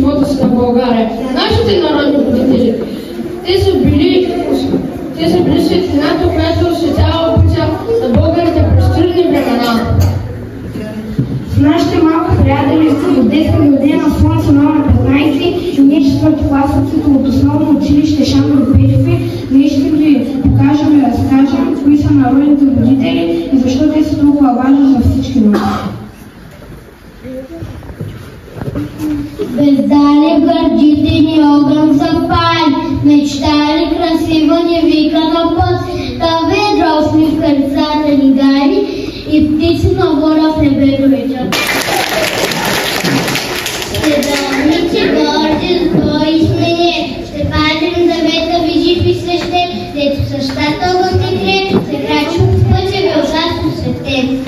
живота си на България. Нашите народни будители, те са били светлината, която осветява пътя на българите през трудни времена. С нашите малки приятели от детска градина на Слънце номер 15 и ние 4 класниците от основно училище Шандор Пешки, ние ще ви покажем и разкажем кои са народните водители и защо те са толкова важни за всички нас. Бездали гърдите ни огън запали, мечтали красиво ни вика на път, та ведро усмивка лицата ни гали и птици на воля в небето летят. Ще дълните горди с твои смени, ще пазим завета ви жив и свещен, дето същата огън ти крие, се крачи в пътя ви ужасно светен.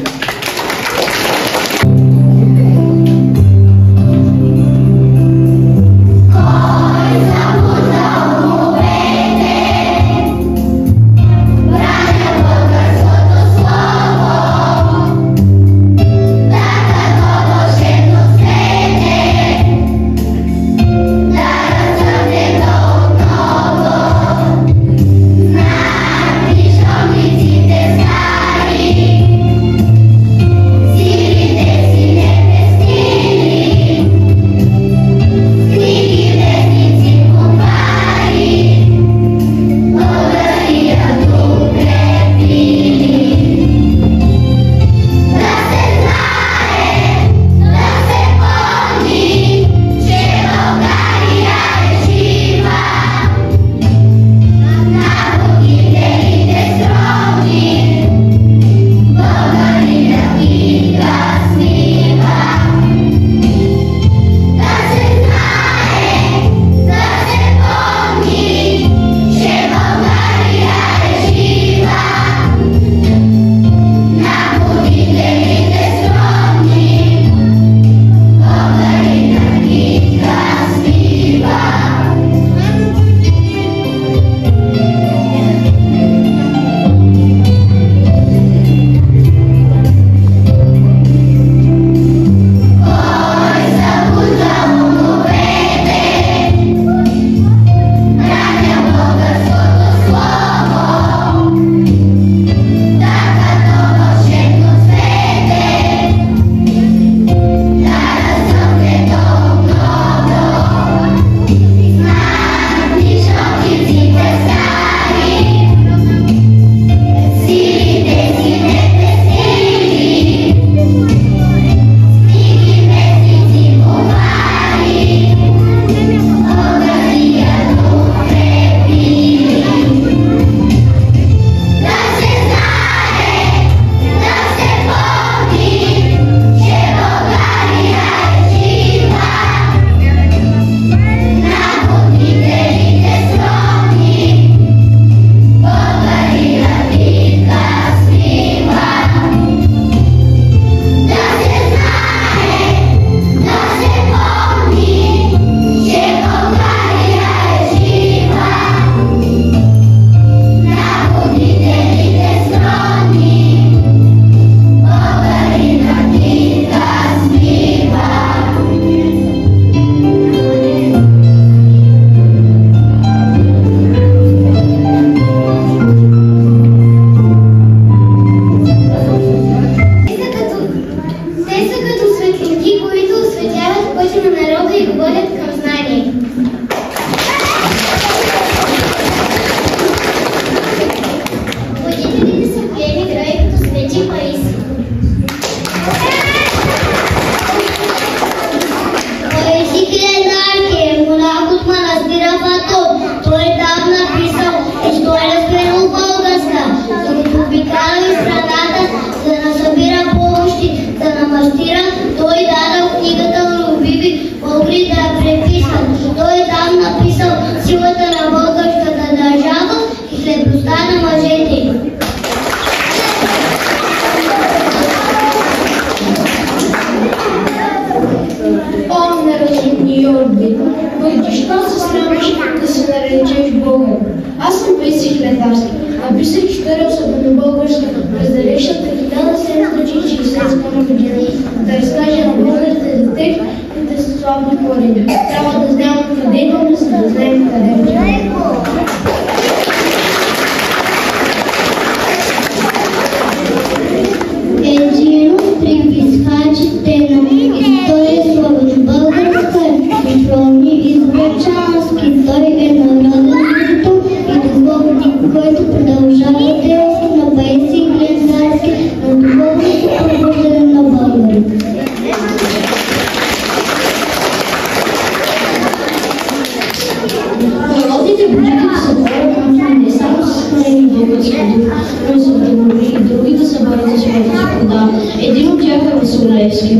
правилни кореди. Трябва да знаем къде идваме, за да знаем къде отиваме. Един от преписвачите на история Славен българска мифрони Изберчански. Той е народен жител и духовник, който продължава делото на Паисий Глинзарски на духовното пробуждане на българите. Народните будители са хора, които не само са съхранени българска дух, но и са вдъхновили и други да се борят за своята свобода. Един от тях е Васил Левски.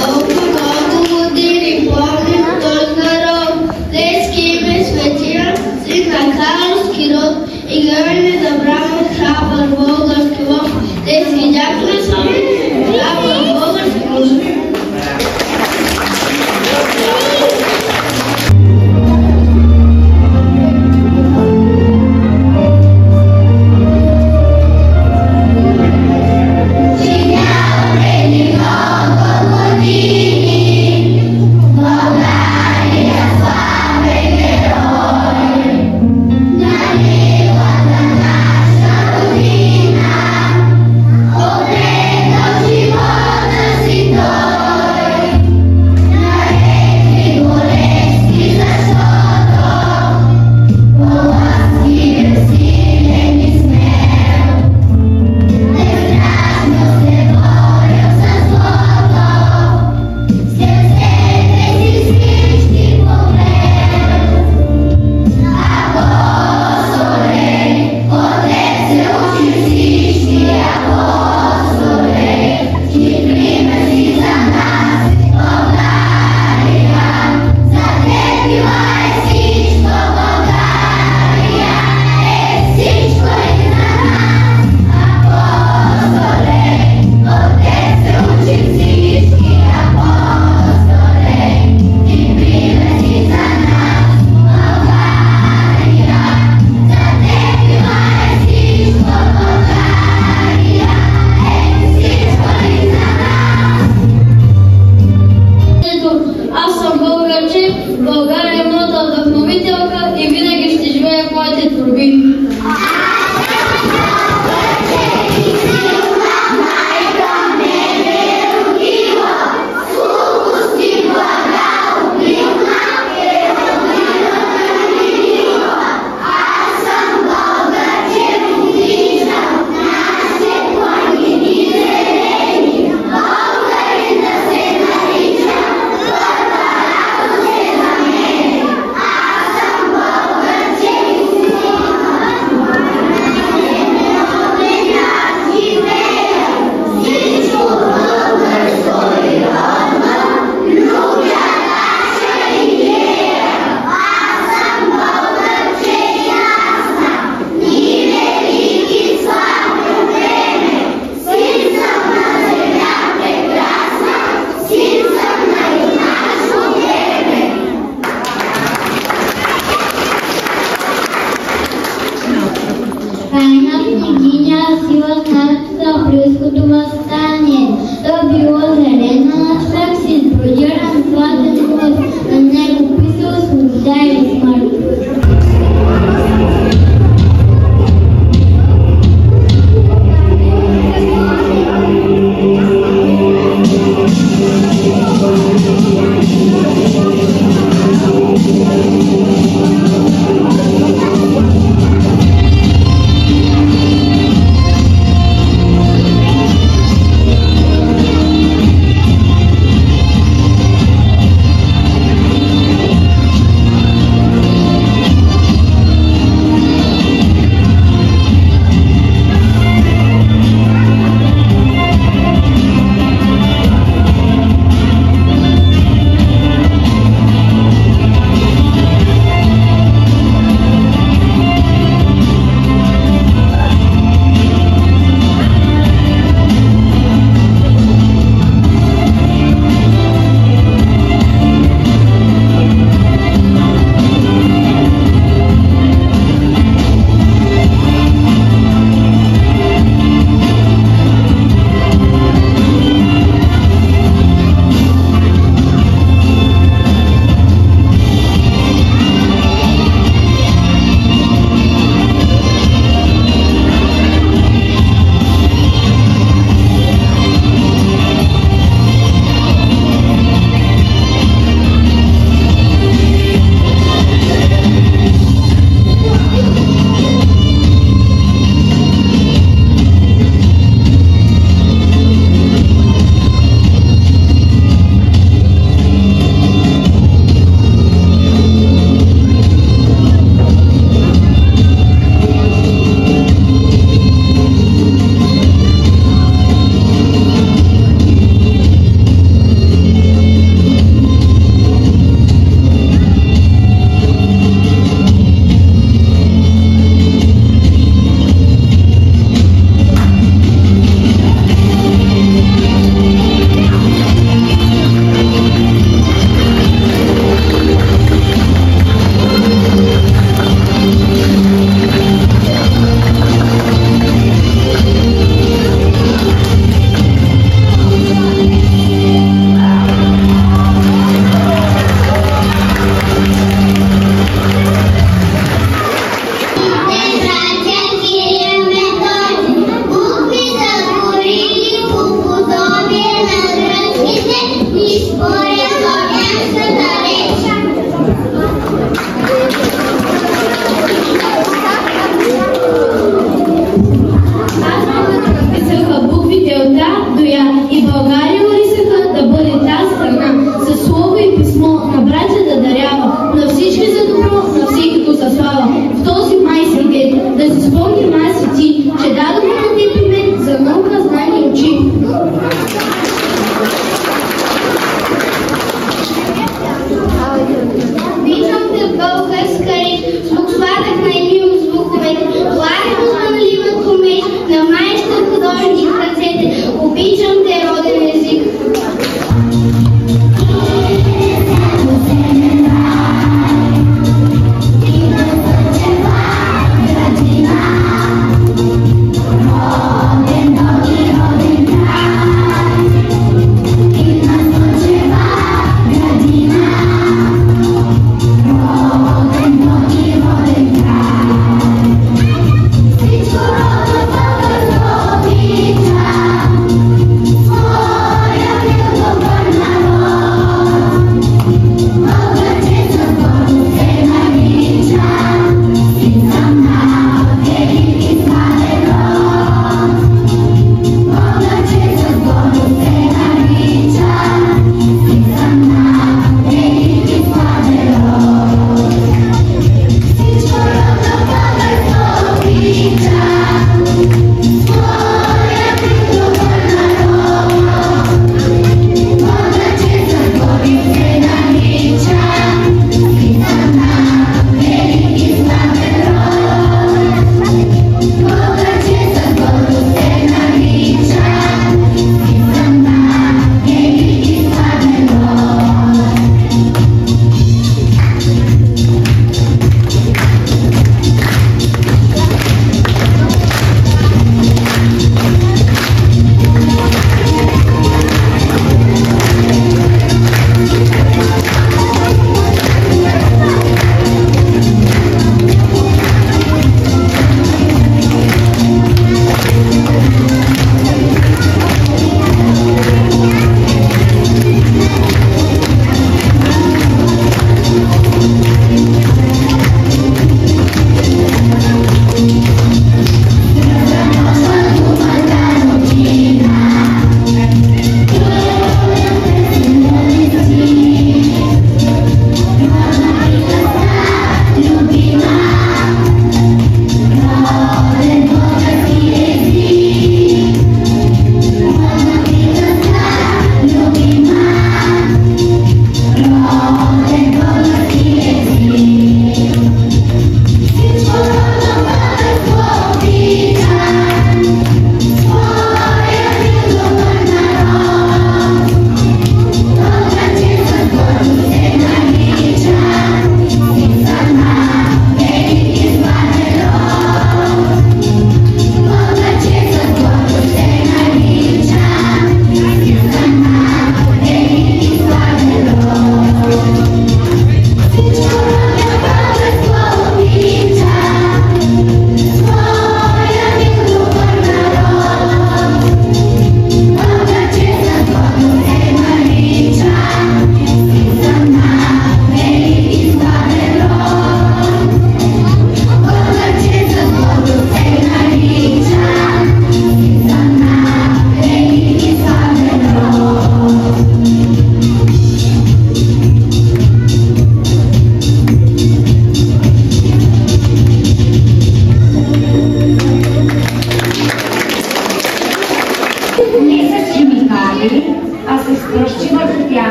Колко години помним този народ, Левски ме светия, син на Карловски род, и гледаме да браме храбър български лов. Левски дяколи са храбър български лов.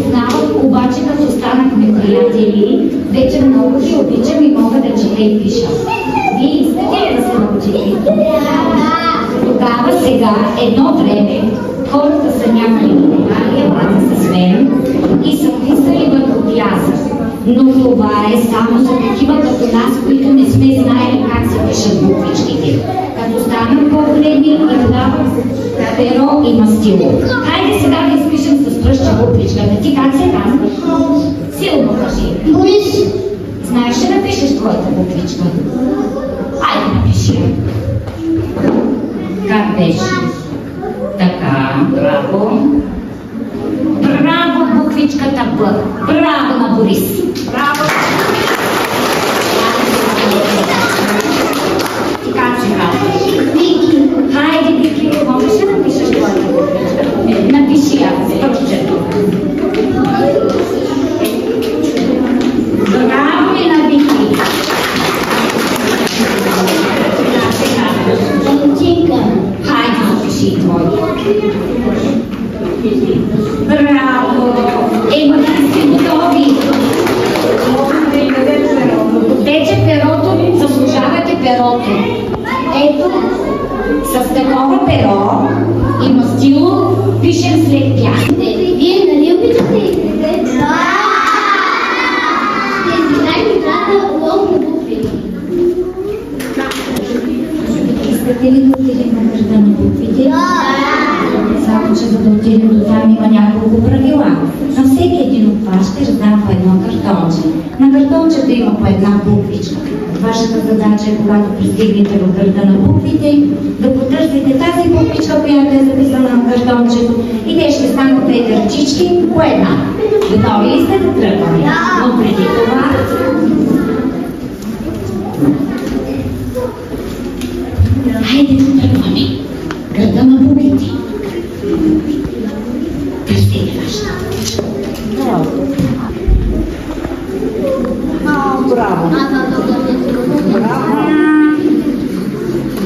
познавах, обаче като станахме приятели, вече много ги обичам и мога да чета и пиша. Вие искате ли да се научите? Тогава, сега, едно време, хората са нямали внимание, елата с мен и са писали върху пясък. Но това е само за такива като нас, които не сме знаели как се пишат буквичките. Като станат по-големи и тогава перо и мастило. Хайде сега да изпишем с пръща буквичката. Ти как се казва? Силно кажи. Борис. Знаеш ли да пишеш твоята буквичка? Айде напиши. Как беше? Така, браво. Браво, буквичката Б. Браво на Борис. Браво. Ти как се казваш? Вики. Хайде, Вики, можеш ли да напишеш твоята буквичка? Напиши я с пръщето. Браво и на Вики. Валентинка. Хайде, напиши твоята. Браво! Ема да сте готови! Вече перото, заслужавате перото. Ето, с такова перо и мастило пишем след тях. Вие нали обичате игрите? Да! Ще знаем играта лов на букви. Искате ли да отидем на града на буквите? Да! Само, че за да отидем до там има няколко правила. На всеки един от вас ще раздам по едно картонче. На картончето има по една буквичка. Вашата задача е, когато пристигнете в града на буквите, да потърсите тази буквичка, която е записана на картончето, и те ще станат двете ръчички по една. Готови ли сте да тръгваме? Но преди това... Хайде да тръгваме. Града на буквите. Търсете вашата буквичка. Браво! Браво! Браво!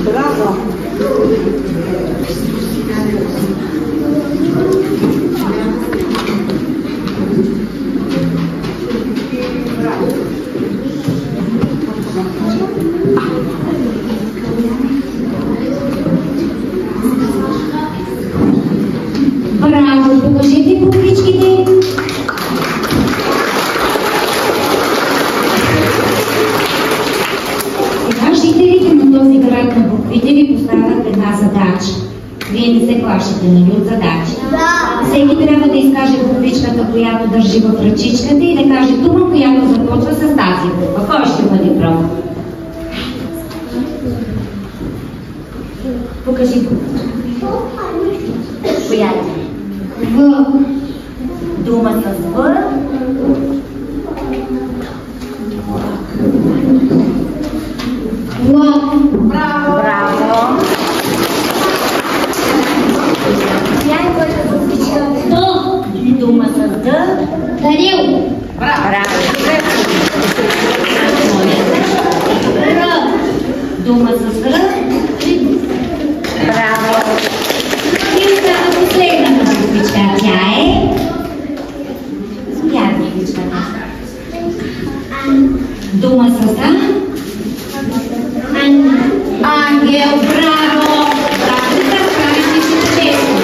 Браво! Покажете буквичките. Сега жителите на този град на буквите ви поставят една задача. Вие не се плашите, нали, от задачи? Да! Всеки трябва да изкаже буквичката, която държи в ръчичката, и да каже дума, която започва с тази буква. Кой ще бъде прав? Покажи буквичката. Коя е? В. Дума с В. Влак. Браво! Браво! Коя е твоята буквичка? Д. Дума с Д. Дарил. Браво! Р. Дума с Р. Браво! И остана последната буквичка. Тя е... Вярна буквичката. Дума с А. Ангел, браво! Браво, да справиш нещо честно.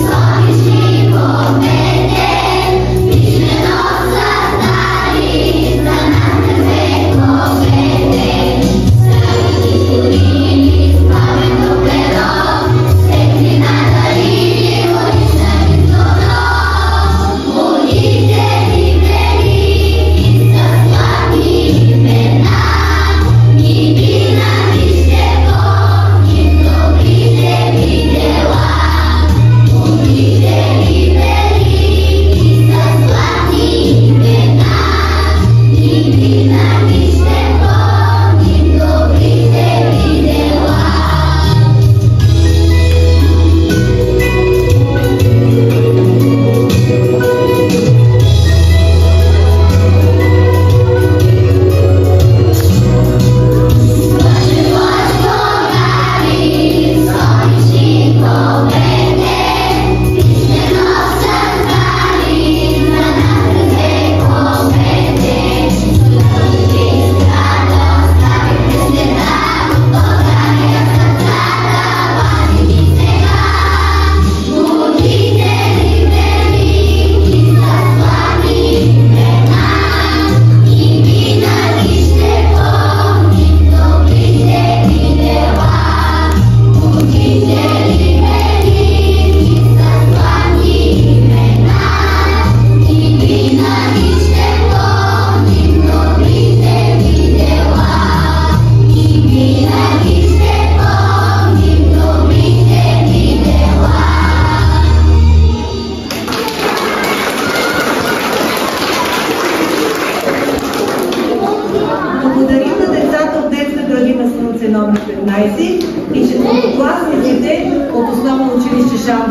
Sonhos de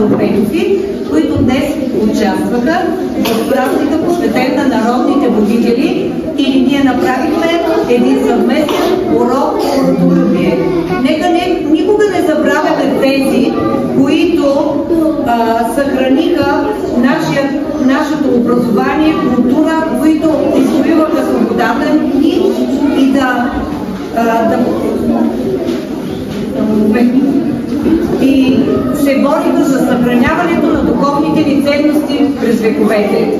европейци, които днес участваха в празника, посветен на народните будители, и ние направихме един съвместен урок по родолюбие. Нека никога не забравяме тези, които съхраниха нашето образование, култура, които извоюваха свободата ни и и се бориха за съхраняването на духовните ни ценности през вековете.